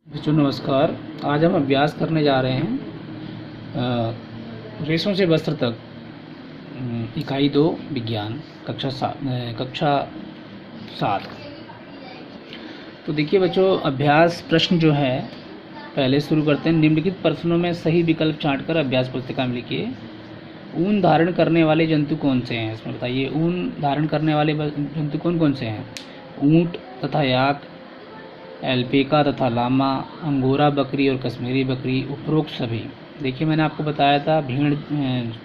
बच्चों नमस्कार। आज हम अभ्यास करने जा रहे हैं रेशों से वस्त्र तक, इकाई 2 विज्ञान कक्षा 7। तो देखिए बच्चों, अभ्यास प्रश्न जो है पहले शुरू करते हैं। निम्नलिखित प्रश्नों में सही विकल्प छांटकर अभ्यास पुस्तिका में लिखिए। ऊन धारण करने वाले जंतु कौन से हैं, इसमें बताइए। ऊन धारण करने वाले जंतु कौन कौन से हैं? ऊँट तथा याक, एल्पेका तथा लामा, अंगोरा बकरी और कश्मीरी बकरी, उपरोक्त सभी। देखिए मैंने आपको बताया था भेड़,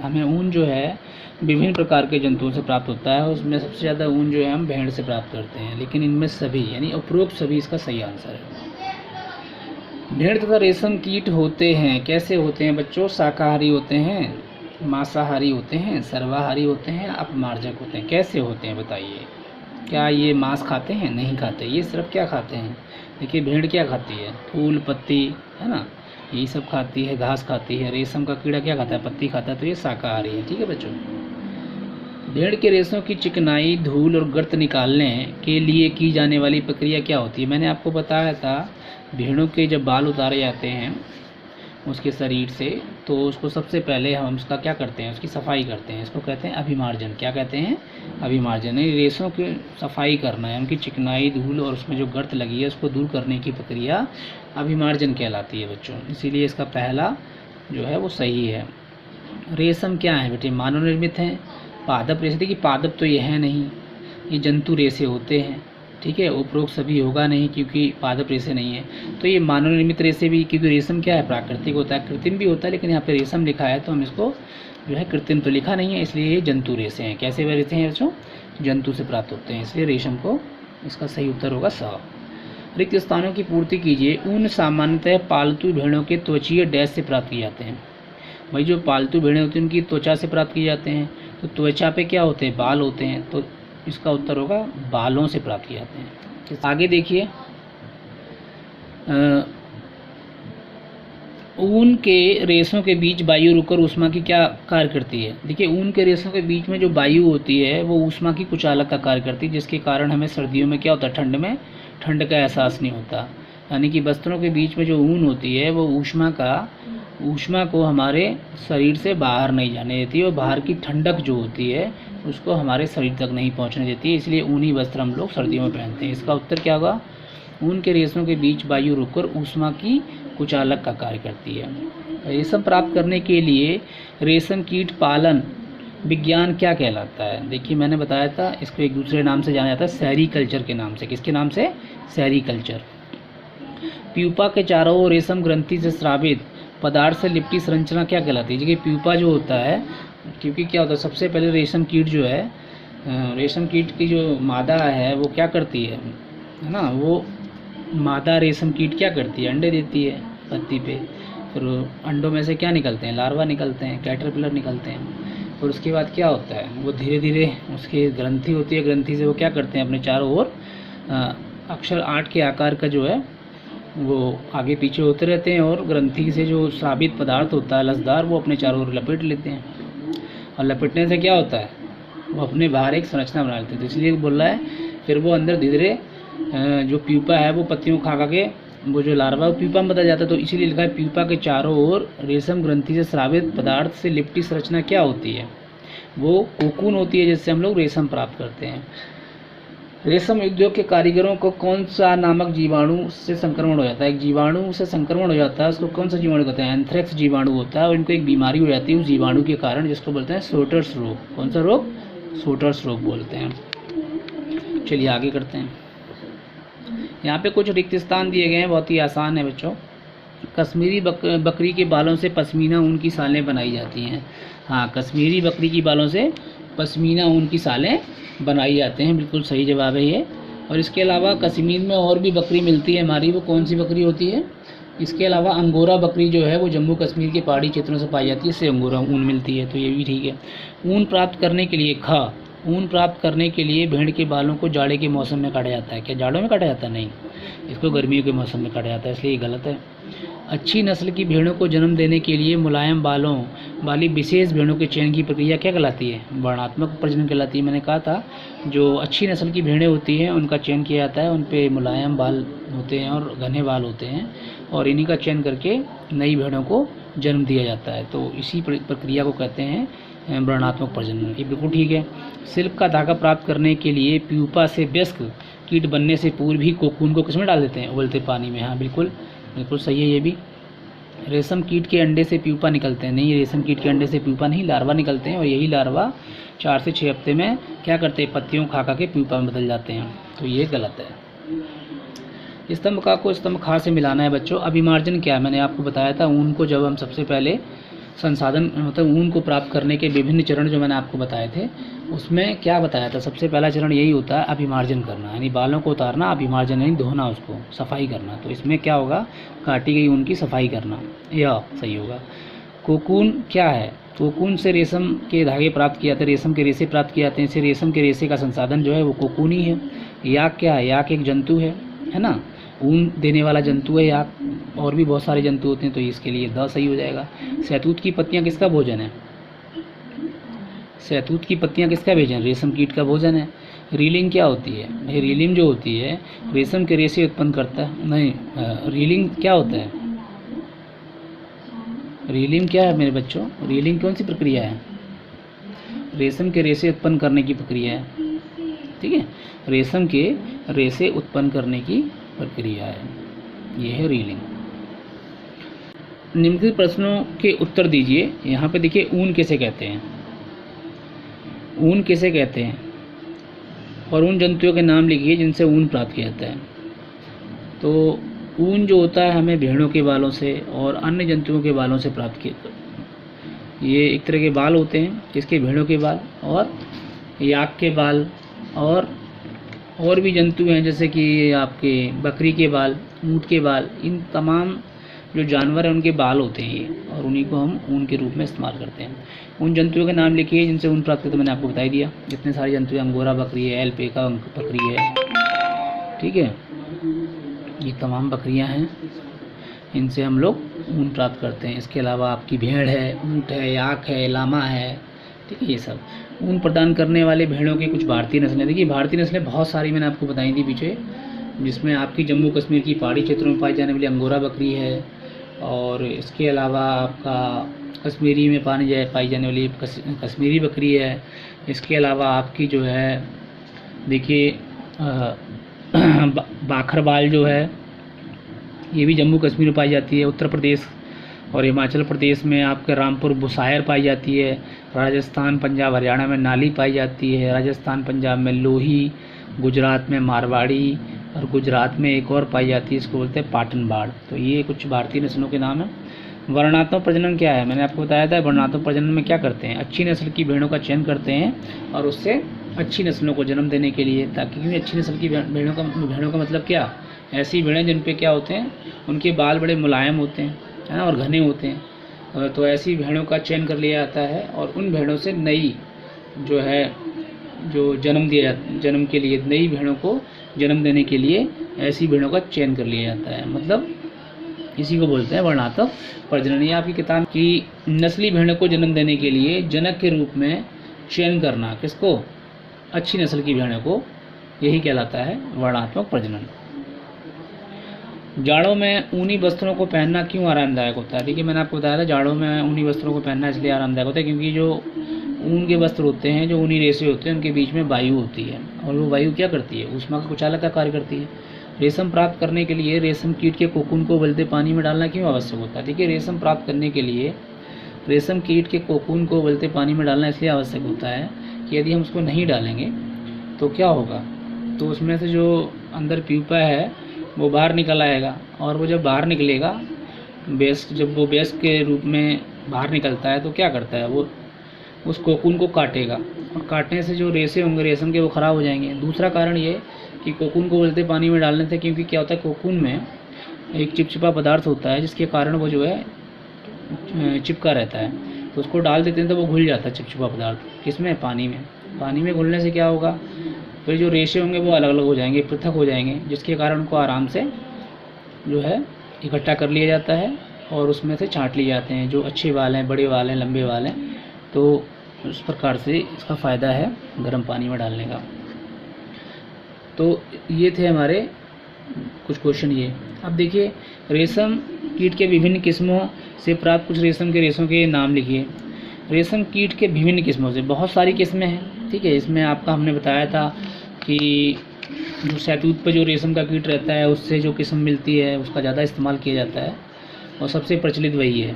हमें ऊन जो है विभिन्न प्रकार के जंतुओं से प्राप्त होता है। उसमें सबसे ज़्यादा ऊन जो है हम भेड़ से प्राप्त करते हैं, लेकिन इनमें सभी यानी उपरोक्त सभी इसका सही आंसर है। भेड़ तथा रेशम कीट होते हैं, कैसे होते हैं बच्चों? शाकाहारी होते हैं, मांसाहारी होते हैं, सर्वाहारी होते हैं, अपमार्जक होते हैं। कैसे होते हैं बताइए? क्या ये मांस खाते हैं? नहीं खाते। ये सिर्फ क्या खाते हैं? देखिए भेड़ क्या खाती है? फूल पत्ती, है ना, यही सब खाती है, घास खाती है। रेशम का कीड़ा क्या खाता है? पत्ती खाता है। तो ये शाकाहारी है। ठीक है बच्चों। भेड़ के रेशों की चिकनाई, धूल और गर्त निकालने के लिए की जाने वाली प्रक्रिया क्या होती है? मैंने आपको बताया था, भेड़ों के जब बाल उतारे जाते हैं उसके शरीर से, तो उसको सबसे पहले हम उसका क्या करते हैं? उसकी सफाई करते हैं। इसको कहते हैं अभिमार्जन। क्या कहते हैं? अभिमार्जन। रेशों की सफाई करना है, उनकी चिकनाई, धूल और उसमें जो गर्त लगी है उसको दूर करने की प्रक्रिया अभिमार्जन कहलाती है बच्चों। इसीलिए इसका पहला जो है वो सही है। रेशम क्या है बेटे? मानव निर्मित हैं। पादप रेशे, देखिए पादप तो ये है नहीं, ये जंतु रेशे होते हैं। ठीक है, उपरोक्त सभी होगा नहीं क्योंकि पादप रेशे नहीं है। तो ये मानव निर्मित रेशे भी, क्योंकि रेशम क्या है? प्राकृतिक होता है, कृत्रिम भी होता है, लेकिन यहाँ पे रेशम लिखा है तो हम इसको जो है कृत्रिम तो लिखा नहीं है, इसलिए ये जंतु रेशे हैं। कैसे वे रेशे हैं बच्चों? जंतु से प्राप्त होते हैं, इसलिए रेशम को इसका सही उत्तर होगा स। रिक्त स्थानों की पूर्ति कीजिए। ऊन सामान्यतः पालतू भेड़ों के त्वचीय डैश से प्राप्त किए जाते हैं। भाई जो पालतू भेड़ें होती हैं उनकी त्वचा से प्राप्त किए जाते हैं। तो त्वचा पे क्या होते हैं? बाल होते हैं। तो इसका उत्तर होगा बालों से प्राप्त किए जाते हैं। आगे देखिए, ऊन के रेशों के बीच वायु रुकर ऊष्मा की क्या कार्य करती है? देखिए ऊन के रेशों के बीच में जो वायु होती है वो ऊष्मा की कुचालक का कार्य करती है, जिसके कारण हमें सर्दियों में क्या होता है? ठंड में ठंड का एहसास नहीं होता। यानी कि वस्त्रों के बीच में जो ऊन होती है वो ऊष्मा को हमारे शरीर से बाहर नहीं जाने देती, और बाहर की ठंडक जो होती है उसको हमारे शरीर तक नहीं पहुंचने देती है। इसलिए ऊनी वस्त्र हम लोग सर्दियों में पहनते हैं। इसका उत्तर क्या होगा? ऊन के रेशों के बीच वायु रुककर ऊष्मा की कुचालक का कार्य करती है। रेशम प्राप्त करने के लिए रेशम कीट पालन विज्ञान क्या कहलाता है? देखिए मैंने बताया था, इसको एक दूसरे नाम से जाना जाता है, सेरीकल्चर के नाम से। किसके नाम से? सेरीकल्चर। प्यूपा के चारों ओर रेशम ग्रंथि से स्रावित पदार्थ से लिपटी संरचना क्या कहलाती है? देखिए प्यूपा जो होता है, क्योंकि क्या होता है, सबसे पहले रेशम कीट जो है, रेशम कीट की जो मादा है वो क्या करती है ना, वो मादा रेशम कीट क्या करती है? अंडे देती है पत्ती पे। फिर अंडों में से क्या निकलते हैं? लार्वा निकलते हैं, कैटरपिलर निकलते हैं। और उसके बाद क्या होता है? वो धीरे धीरे उसकी ग्रंथि होती है, ग्रंथि से वो क्या करते हैं? अपने चारों ओर अक्षर 8 के आकार का जो है वो आगे पीछे होते रहते हैं, और ग्रंथि से जो स्रावित पदार्थ होता है लसदार, वो अपने चारों ओर लपेट लेते हैं। और लपेटने से क्या होता है? वो अपने बाहर एक संरचना बना लेते हैं। तो इसलिए बोल रहा है, फिर वो अंदर धीरे धीरे जो प्यूपा है वो पत्तियों खा के वो जो लार्वा वो प्यूपा में बदल जाता है। तो इसीलिए लिखा है प्यूपा के चारों ओर रेशम ग्रंथि से स्रावित पदार्थ से लिपटी संरचना क्या होती है? वो कोकून होती है, जिससे हम लोग रेशम प्राप्त करते हैं। रेशम उद्योग के कारीगरों को कौन सा नामक जीवाणु से संक्रमण हो जाता है? एक जीवाणु से संक्रमण हो जाता है, उसको कौन सा जीवाणु कहते हैं? एंथ्रेक्स जीवाणु होता है, और इनको एक बीमारी हो जाती है उस जीवाणु के कारण, जिसको बोलते हैं सोटर्स रोग। कौन सा रोग? सोटर्स रोग बोलते हैं। चलिए आगे करते हैं। यहाँ पे कुछ रिक्त स्थान दिए गए हैं, बहुत ही आसान है बच्चों। कश्मीरी बकरी के बालों से पश्मीना ऊन की सालें बनाई जाती हैं। हाँ, कश्मीरी बकरी की बालों से पश्मीना ऊन की सालें बनाई जाते हैं, बिल्कुल सही जवाब है ये। और इसके अलावा कश्मीर में और भी बकरी मिलती है हमारी, वो कौन सी बकरी होती है? इसके अलावा अंगोरा बकरी जो है वो जम्मू कश्मीर के पहाड़ी क्षेत्रों से पाई जाती है, इससे अंगोरा ऊन मिलती है, तो ये भी ठीक है। ऊन प्राप्त करने के लिए ख ऊन प्राप्त करने के लिए भेड़ के बालों को जाड़े के मौसम में काटा जाता है। क्या जाड़ों में काटा जाता है? नहीं, इसको गर्मियों के मौसम में काटा जाता है, इसलिए ये गलत है। अच्छी नस्ल की भेड़ों को जन्म देने के लिए मुलायम बालों वाली विशेष भेड़ों के चयन की प्रक्रिया क्या कहलाती है? वर्णात्मक प्रजनन कहलाती है। मैंने कहा था जो अच्छी नस्ल की भेड़ें होती हैं उनका चयन किया जाता है, उन पे मुलायम बाल होते हैं और घने बाल होते हैं, और इन्हीं का चयन करके नई भेड़ों को जन्म दिया जाता है। तो इसी प्रक्रिया को कहते हैं वर्णात्मक प्रजनन। ये बिल्कुल ठीक है। सिल्क का धागा प्राप्त करने के लिए प्यूपा से वयस्क कीट बनने से पूर्व ही कोकून को किसमें डाल देते हैं? उबलते पानी में। हाँ, बिल्कुल सही है ये भी। रेशम कीट के अंडे से प्यूपा निकलते हैं? नहीं, रेशम कीट के अंडे से प्यूपा नहीं, लार्वा निकलते हैं, और यही लार्वा 4 से 6 हफ्ते में क्या करते हैं? पत्तियों खा के प्यूपा में बदल जाते हैं। तो ये गलत है। स्तंभ का को स्तंभ खा से मिलाना है बच्चों। अभिमार्जन क्या है? मैंने आपको बताया था ऊन को जब हम सबसे पहले संसाधन मतलब ऊन को प्राप्त करने के विभिन्न चरण जो मैंने आपको बताए थे, उसमें क्या बताया था? सबसे पहला चरण यही होता है अभिमार्जन करना, यानी बालों को उतारना, अभिमार्जन यानी धोना, उसको सफाई करना। तो इसमें क्या होगा? काटी गई ऊन की सफाई करना, यह सही होगा। कोकून क्या है? कोकून से रेशम के धागे प्राप्त किए जाते हैं, रेशम के रेशे प्राप्त किए जाते हैं। इसे रेशम के रेशे का संसाधन जो है वो कोकून ही है। याक क्या है? याक एक जंतु है ना, ऊन देने वाला जंतु है याक। और भी बहुत सारे जंतु होते हैं, तो इसके लिए द सही हो जाएगा। शहतूत की पत्तियां किसका भोजन है? शहतूत की पत्तियां किसका भोजन? रेशम कीट का भोजन है। रीलिंग क्या होती है? भाई रीलिंग जो होती है रेशम के रेशे उत्पन्न करता है। नहीं, रीलिंग क्या होता है? रीलिंग क्या है मेरे बच्चों? रीलिंग कौन सी प्रक्रिया है? रेशम के रेशे उत्पन्न करने की प्रक्रिया है, ठीक है, रेशम के रेशे उत्पन्न करने की प्रक्रिया है, यह है रीलिंग। निम्नलिखित प्रश्नों के उत्तर दीजिए। यहाँ पे देखिए ऊन किसे कहते हैं? ऊन किसे कहते हैं? और उन जंतुओं के नाम लिखिए जिनसे ऊन प्राप्त किया जाता है। तो ऊन जो होता है हमें भेड़ों के बालों से और अन्य जंतुओं के बालों से प्राप्त किया। ये एक तरह के बाल होते हैं, किसके? भेड़ों के बाल और याक के बाल, और भी जंतु हैं जैसे कि आपके बकरी के बाल, ऊँट के बाल, इन तमाम जो जानवर हैं उनके बाल होते हैं ये, और उन्हीं को हम ऊन के रूप में इस्तेमाल करते हैं। उन जंतुओं के नाम लिखिए जिनसे ऊन प्राप्त करते, मैंने आपको बता ही दिया जितने सारे जंतु हैं। अंगोरा बकरी है, एल्पेका बकरी है, ठीक है, ये तमाम बकरियां हैं, इनसे हम लोग ऊन प्राप्त करते हैं। इसके अलावा आपकी भेड़ है, ऊँट है, याक है, लामा है, ठीक है, ये सब ऊन प्रदान करने वाले भेड़ों की कुछ भारतीय नस्लें। देखिए भारतीय नस्लें बहुत सारी मैंने आपको बताई थी पीछे, जिसमें आपकी जम्मू कश्मीर की पहाड़ी क्षेत्रों में पाई जाने वाली अंगोरा बकरी है, और इसके अलावा आपका कश्मीरी में पाई जाने वाली कश्मीरी बकरी है। इसके अलावा आपकी जो है देखिए बाखरबाल जो है ये भी जम्मू कश्मीर में पाई जाती है। उत्तर प्रदेश और हिमाचल प्रदेश में आपके रामपुर बुसायर पाई जाती है। राजस्थान, पंजाब, हरियाणा में नाली पाई जाती है। राजस्थान, पंजाब में लोही, गुजरात में मारवाड़ी, और गुजरात में एक और पाई जाती है, इसको बोलते हैं पाटनबाड़। तो ये कुछ भारतीय नस्लों के नाम हैं। वर्णात्मक प्रजनन क्या है? मैंने आपको बताया था वर्णात्मक प्रजनन में क्या करते हैं? अच्छी नस्ल की भेड़ों का चयन करते हैं और उससे अच्छी नस्लों को जन्म देने के लिए, ताकि क्योंकि अच्छी नस्ल की भेड़ों का मतलब क्या? ऐसी भेड़ें जिन पे क्या होते हैं, उनके बाल बड़े मुलायम होते हैं, है ना, और घने होते हैं। तो ऐसी भेड़ों का चयन कर लिया जाता है, और उन भेड़ों से नई जो है जो जन्म के लिए नई भेड़ों को जन्म देने के लिए ऐसी भेड़ों का चयन कर लिया जाता है। मतलब इसी को बोलते हैं वर्णात्मक प्रजनन। ये आपकी किताब की नस्ली भेड़ों को जन्म देने के लिए जनक के रूप में चयन करना, किसको? अच्छी नस्ल की भेड़ों को, यही कहलाता है वर्णात्मक प्रजनन। जाड़ों में ऊनी वस्त्रों को पहनना क्यों आरामदायक होता है? देखिए मैंने आपको बताया था जाड़ों में ऊनी वस्त्रों को पहनना इसलिए आरामदायक होता है क्योंकि जो ऊन के वस्त्र होते हैं, जो ऊनी रेशे होते हैं, उनके बीच में वायु होती है, और वो वायु क्या करती है? ऊष्मा का कुचालक का कार्य करती है। रेशम प्राप्त करने के लिए रेशम कीट के कोकून को उबलते पानी में डालना क्यों आवश्यक होता है? देखिए रेशम प्राप्त करने के लिए रेशम कीट के कोकून को उबलते पानी में डालना इसलिए आवश्यक होता है कि यदि हम उसको नहीं डालेंगे तो क्या होगा? तो उसमें से जो अंदर प्यूपा है वो बाहर निकल आएगा, और वो जब बाहर निकलेगा जब वो बेस के रूप में बाहर निकलता है तो क्या करता है? वो उस कोकून को काटेगा, और काटने से जो रेशे होंगे रेशम के वो ख़राब हो जाएंगे। दूसरा कारण ये कि कोकून को उबलते पानी में डालने से, क्योंकि क्या होता है कोकून में एक चिपचिपा पदार्थ होता है जिसके कारण वो जो है चिपका रहता है, तो उसको डाल देते हैं तो वो घुल जाता है चिपचिपा पदार्थ, किसमें? पानी में। पानी में घुलने से क्या होगा, फिर जो रेशे होंगे वो अलग अलग हो जाएंगे, पृथक हो जाएंगे, जिसके कारण उनको आराम से जो है इकट्ठा कर लिया जाता है और उसमें से छांट लिए जाते हैं। जो अच्छे वाल हैं, बड़े वाल हैं, लंबे वाल हैं, तो उस प्रकार से इसका फ़ायदा है गर्म पानी में डालने का। तो ये थे हमारे कुछ क्वेश्चन ये। अब देखिए, रेशम कीट के विभिन्न किस्मों से प्राप्त कुछ रेशम के रेशों के नाम लिखिए। रेशम कीट के विभिन्न किस्मों से बहुत सारी किस्में हैं, ठीक है। इसमें आपका हमने बताया था कि जो शहतूत पर जो रेशम का कीट रहता है उससे जो किस्म मिलती है उसका ज़्यादा इस्तेमाल किया जाता है और सबसे प्रचलित वही है।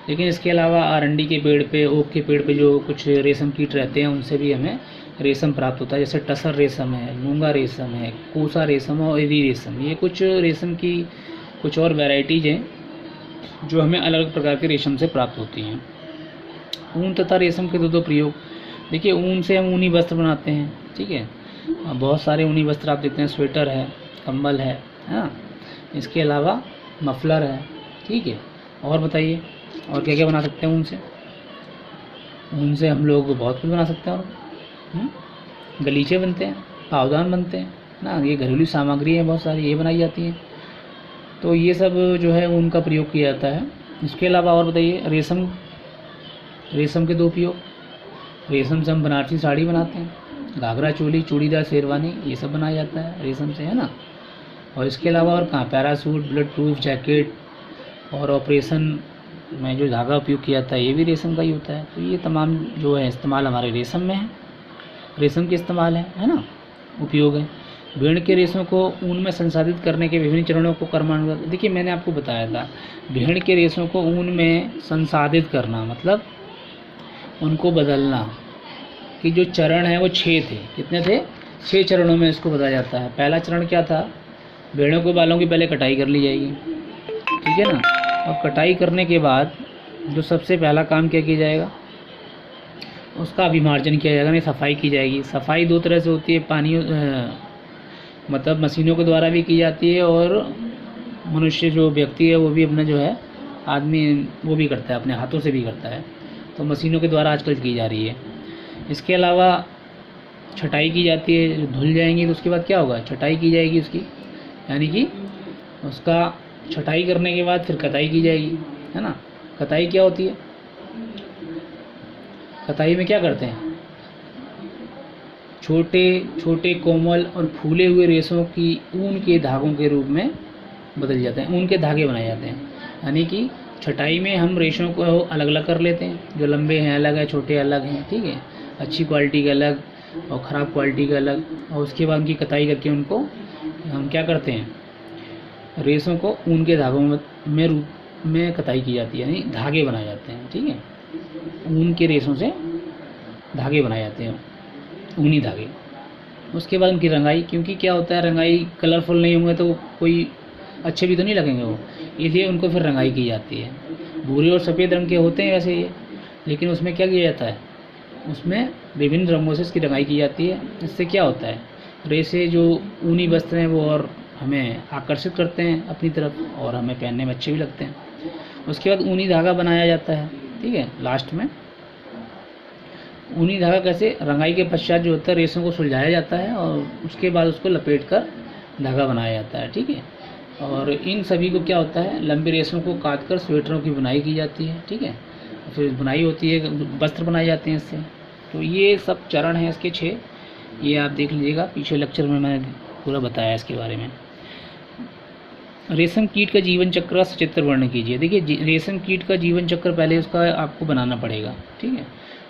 लेकिन इसके अलावा आरंडी के पेड़ पे, ओक के पेड़ पे जो कुछ रेशम कीट रहते हैं उनसे भी हमें रेशम प्राप्त होता है। जैसे टसर रेशम है, मूंगा रेशम है, कोसा रेशम और एरी रेशम, ये कुछ रेशम की कुछ और वैरायटीज़ हैं जो हमें अलग अलग प्रकार के रेशम से प्राप्त होती हैं। ऊन तथा रेशम के दो प्रयोग। देखिए, ऊन से हम ऊनी वस्त्र बनाते हैं, ठीक है। बहुत सारे ऊनी वस्त्र आप देखते हैं, स्वेटर है, कंबल है, हाँ। इसके अलावा मफलर है, ठीक है। और बताइए और क्या क्या बना सकते हैं ऊन से? ऊन से हम लोग बहुत कुछ बना सकते हैं। और गलीचे बनते हैं, पावदान बनते हैं ना, ये घरेलू सामग्री है बहुत सारी, ये बनाई जाती हैं। तो ये सब जो है ऊन का प्रयोग किया जाता है। इसके अलावा और बताइए, रेशम के दो उपयोग। रेशम से हम बनारसी साड़ी बनाते हैं, घाघरा चोली, चूड़ीदार शेरवानी, ये सब बनाया जाता है रेशम से, है ना। और इसके अलावा और कहाँ, पैरासूट, ब्लड प्रूफ जैकेट और ऑपरेशन में जो धागा उपयोग किया जाता है ये भी रेशम का ही होता है। तो ये तमाम जो है इस्तेमाल हमारे रेशम में है, रेशम के इस्तेमाल है ना, उपयोग है। भेड़ के रेशों को ऊन में संसाधित करने के विभिन्न चरणों को कर्मानुगत। देखिए, मैंने आपको बताया था, भेड़ के रेशों को ऊन में संसाधित करना मतलब उनको बदलना कि जो चरण है वो 6 थे। कितने थे? 6 चरणों में इसको बताया जाता है। पहला चरण क्या था? भेड़ों के बालों की पहले कटाई कर ली जाएगी, ठीक है ना। और कटाई करने के बाद जो सबसे पहला काम क्या किया जाएगा, उसका अभिमार्जन किया जाएगा, नहीं सफाई की जाएगी। सफाई 2 तरह से होती है, पानी मतलब मशीनों के द्वारा भी की जाती है और मनुष्य जो व्यक्ति है वो भी अपना जो है आदमी वो भी करता है, अपने हाथों से भी करता है। तो मशीनों के द्वारा आजकल की जा रही है। इसके अलावा छटाई की जाती है, धुल जाएंगी तो उसके बाद क्या होगा, छटाई की जाएगी उसकी, यानी कि उसका छटाई करने के बाद फिर कताई की जाएगी, है ना। कताई क्या होती है? कताई में क्या करते हैं, छोटे छोटे कोमल और फूले हुए रेशों की ऊन के धागों के रूप में बदल जाते हैं, ऊन के धागे बनाए जाते हैं। यानी कि छटाई में हम रेशों को अलग अलग कर लेते हैं, जो लंबे हैं अलग है, छोटे अलग हैं, ठीक है, अच्छी क्वालिटी के अलग और ख़राब क्वालिटी का अलग। और उसके बाद उनकी कताई करके उनको हम क्या करते हैं, रेशों को ऊन के धागों में रूप में कताई की जाती है, यानी धागे बनाए जाते हैं, ठीक है। ऊन के रेशों से धागे बनाए जाते हैं, ऊनी धागे। उसके बाद उनकी रंगाई, क्योंकि क्या होता है, रंगाई कलरफुल नहीं होंगे तो कोई अच्छे भी तो नहीं लगेंगे वो, इसलिए उनको फिर रंगाई की जाती है। भूरे और सफ़ेद रंग के होते हैं वैसे ये, लेकिन उसमें क्या किया जाता है, उसमें विभिन्न रंगों से इसकी रंगाई की जाती है। इससे क्या होता है, रेशे जो ऊनी वस्त्र हैं वो और हमें आकर्षित करते हैं अपनी तरफ और हमें पहनने में अच्छे भी लगते हैं। उसके बाद ऊनी धागा बनाया जाता है, ठीक है। लास्ट में ऊनी धागा कैसे, रंगाई के पश्चात जो होता है रेशों को सुलझाया जाता है और उसके बाद उसको लपेट कर धागा बनाया जाता है, ठीक है। और इन सभी को क्या होता है, लंबी रेशों को काट कर स्वेटरों की बुनाई की जाती है, ठीक है। फिर बुनाई होती है, वस्त्र बनाए जाते हैं इससे। तो ये सब चरण हैं इसके 6, ये आप देख लीजिएगा, पीछे लेक्चर में मैंने पूरा बताया इसके बारे में। रेशम कीट का जीवन चक्र सचित्र वर्णन कीजिए। देखिए, रेशम कीट का जीवन चक्र पहले उसका आपको बनाना पड़ेगा, ठीक है,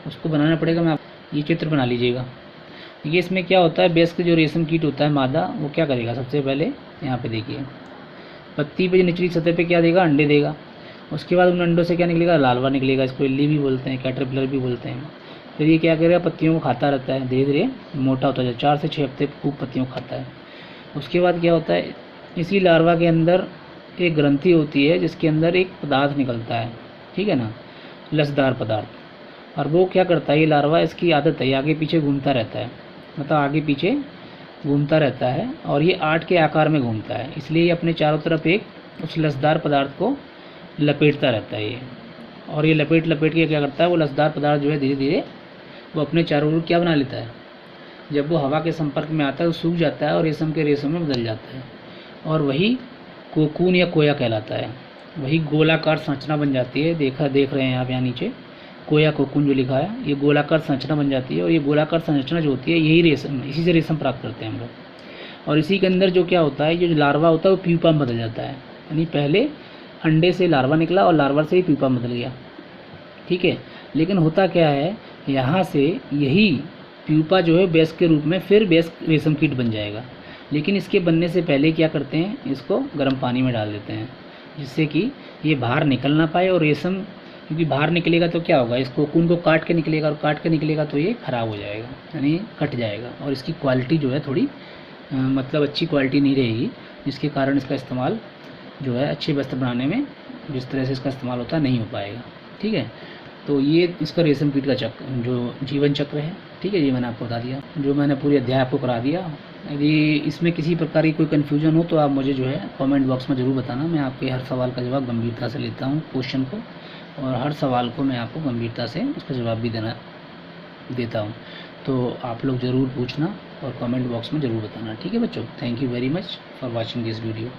उसको बनाना पड़ेगा। मैं ये चित्र बना लीजिएगा। देखिए, इसमें क्या होता है, वयस्क जो रेशम कीट होता है मादा, वो क्या करेगा, सबसे पहले यहाँ पे देखिए पत्ती पे जो निचली सतह पे क्या देगा, अंडे देगा। उसके बाद उन अंडों से क्या निकलेगा, लार्वा निकलेगा, इसको इल्ली भी बोलते हैं, कैटरपिलर भी बोलते हैं। फिर ये क्या करेगा, पत्तियों को खाता रहता है, धीरे धीरे मोटा होता है, 4 से 6 हफ्ते खूब पत्तियों को खाता है। उसके बाद क्या होता है, इसी लार्वा के अंदर एक ग्रंथि होती है जिसके अंदर एक पदार्थ निकलता है, ठीक है ना, लसदार पदार्थ। और वो क्या करता है, ये लार्वा, इसकी आदत है, ये आगे पीछे घूमता रहता है, मतलब आगे पीछे घूमता रहता है और ये 8 के आकार में घूमता है, इसलिए ये अपने चारों तरफ एक उस लसदार पदार्थ को लपेटता रहता है ये। और ये लपेट के क्या करता है, वो लसदार पदार्थ जो है धीरे धीरे वो अपने चारों ओर क्या बना लेता है, जब वो हवा के संपर्क में आता है वो सूख जाता है और रेशम के रेशों में बदल जाता है, और वही कोकून या कोया कहलाता है। वही गोलाकार संरचना बन जाती है, देख रहे हैं आप यहाँ नीचे कोया कोकून जो लिखा है, ये गोलाकार संरचना बन जाती है। और ये गोलाकार संरचना जो होती है यही रेशम, इसी से रेशम प्राप्त करते हैं हम लोग। और इसी के अंदर जो क्या होता है, जो लार्वा होता है वो प्यूपा में बदल जाता है, यानी पहले अंडे से लार्वा निकला और लार्वा से ही प्यूपा में बदल गया, ठीक है। लेकिन होता क्या है, यहाँ से यही प्यूपा जो है बेस के रूप में फिर बेस रेशम कीट बन जाएगा। लेकिन इसके बनने से पहले क्या करते हैं, इसको गर्म पानी में डाल देते हैं, जिससे कि ये बाहर निकल ना पाए। और रेशम क्योंकि बाहर निकलेगा तो क्या होगा, इस कोकून को काट के निकलेगा, और काट के निकलेगा तो ये ख़राब हो जाएगा, यानी कट जाएगा, और इसकी क्वालिटी जो है थोड़ी मतलब अच्छी क्वालिटी नहीं रहेगी, जिसके कारण इसका इस्तेमाल जो है अच्छे वस्त्र बनाने में जिस तरह से इसका इस्तेमाल होता है नहीं हो पाएगा, ठीक है। तो ये इसका रेशम कीट का चक्र जो जीवन चक्र है, ठीक है। ये मैंने आपको बता दिया, जो मैंने पूरी अध्याय आपको करा दिया। यदि इसमें किसी प्रकार की कोई कन्फ्यूजन हो तो आप मुझे जो है कमेंट बॉक्स में ज़रूर बताना। मैं आपके हर सवाल का जवाब गंभीरता से लेता हूँ क्वेश्चन को, और हर सवाल को मैं आपको गंभीरता से उसका जवाब भी देता हूँ। तो आप लोग ज़रूर पूछना और कमेंट बॉक्स में ज़रूर बताना, ठीक है बच्चों। Thank you very much for watching this video.